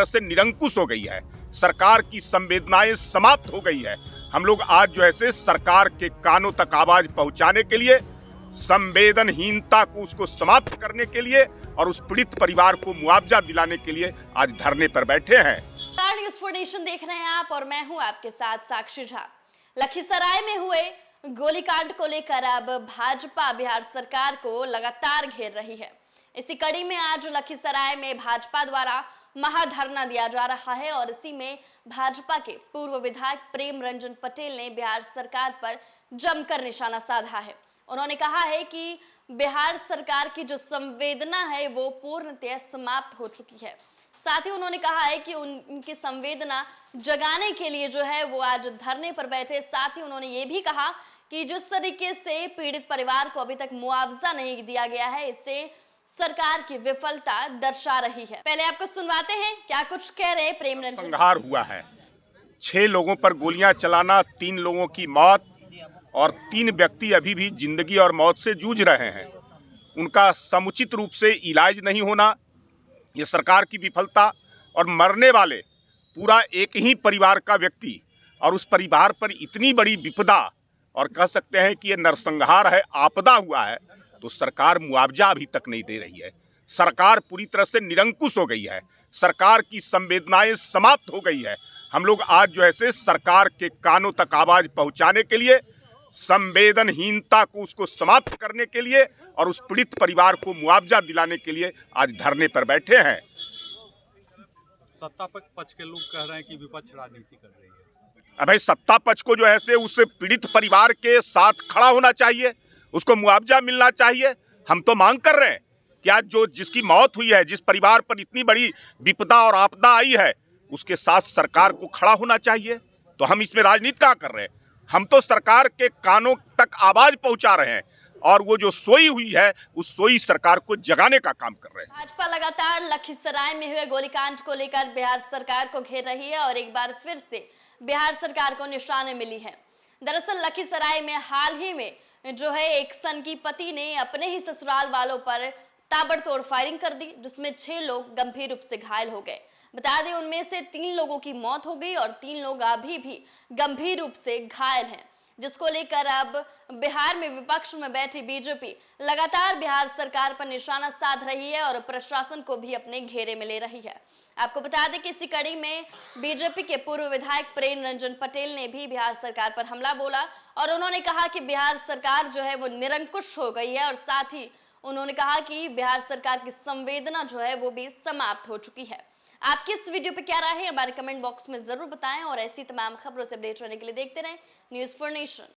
से निरंकुश हो गई है। सरकार की संवेदनाएं समाप्त हो गई है। हम लोग आज जो है सरकार के कानों तक आवाज पहुंचाने के लिए, संवेदनहीनता को उसको समाप्त करने के लिए और उस पीड़ित परिवार को मुआवजा दिलाने के लिए आज धरने पर बैठे हैं। न्यूज़ फॉर नेशन देख रहे हैं आप और मैं हूं आपके साथ साक्षी झा। लखीसराय में हुए गोलीकांड को लेकर अब भाजपा बिहार सरकार को लगातार घेर रही है। इसी कड़ी में आज लखीसराय में भाजपा द्वारा महाधरना दिया जा रहा है और इसी में भाजपा के पूर्व विधायक प्रेम रंजन पटेल ने बिहार सरकार पर जमकर निशाना साधा है। उन्होंने कहा है कि बिहार सरकार की जो संवेदना है वो पूर्णतः समाप्त हो चुकी है। साथ ही उन्होंने कहा है कि उनकी संवेदना जगाने के लिए जो है वो आज धरने पर बैठे। साथ ही उन्होंने ये भी कहा कि जिस तरीके से पीड़ित परिवार को अभी तक मुआवजा नहीं दिया गया है, इससे सरकार की विफलता दर्शा रही है। पहले आपको सुनवाते हैं क्या कुछ कह रहे प्रेम रंजन। संहार हुआ है, 6 लोगों पर गोलियां चलाना, 3 लोगों की मौत और 3 व्यक्ति अभी भी जिंदगी और मौत से जूझ रहे हैं। उनका समुचित रूप से इलाज नहीं होना, ये सरकार की विफलता। और मरने वाले पूरा एक ही परिवार का व्यक्ति और उस परिवार पर इतनी बड़ी विपदा, और कह सकते हैं कि ये नरसंहार है, आपदा हुआ है, तो सरकार मुआवजा अभी तक नहीं दे रही है। सरकार पूरी तरह से निरंकुश हो गई है। सरकार की संवेदनाएं समाप्त हो गई है। हम लोग आज जो है सरकार के कानों तक आवाज पहुंचाने के लिए, संवेदनहीनता को उसको समाप्त करने के लिए और उस पीड़ित परिवार को मुआवजा दिलाने के लिए आज धरने पर बैठे हैं। सत्ता पक्ष के लोग कह रहे हैं कि विपक्ष राजनीति कर रही है। अब भाई सत्ता पक्ष को जो है उस पीड़ित परिवार के साथ खड़ा होना चाहिए, उसको मुआवजा मिलना चाहिए। हम तो मांग कर रहे हैं कि आज जो जिसकी मौत हुई है, जिस परिवार पर इतनी बड़ी विपदा और आपदा आई है, उसके साथ सरकार को खड़ा होना चाहिए। तो हम इसमें राजनीति क्या कर रहे हैं? हम तो सरकार के कानों तक आवाज पहुंचा रहे हैं और वो जो सोई हुई है उस सोई सरकार को जगाने का काम कर रहे हैं। भाजपा लगातार लखीसराय में हुए गोलीकांड को लेकर बिहार सरकार को घेर रही है और एक बार फिर से बिहार सरकार को निशाने मिली है। दरअसल लखीसराय में हाल ही में जो है एक सन की पति ने अपने ही ससुराल वालों पर ताबड़तोड़ फायरिंग कर दी, जिसमें 6 लोग गंभीर रूप से घायल हो गए। बता दें उनमें से 3 लोगों की मौत हो गई और 3 लोग अभी भी गंभीर रूप से घायल हैं, जिसको लेकर अब बिहार में विपक्ष में बैठी बीजेपी लगातार बिहार सरकार पर निशाना साध रही है और प्रशासन को भी अपने घेरे में ले रही है। आपको बता दें कि इसी कड़ी में बीजेपी के पूर्व विधायक प्रेम रंजन पटेल ने भी बिहार सरकार पर हमला बोला और उन्होंने कहा कि बिहार सरकार जो है वो निरंकुश हो गई है और साथ ही उन्होंने कहा कि बिहार सरकार की संवेदना जो है वो भी समाप्त हो चुकी है। आपकी इस वीडियो पे क्या राय है हमारे कमेंट बॉक्स में जरूर बताएं और ऐसी तमाम खबरों से अपडेट रहने के लिए देखते रहें न्यूज़ फॉर नेशन।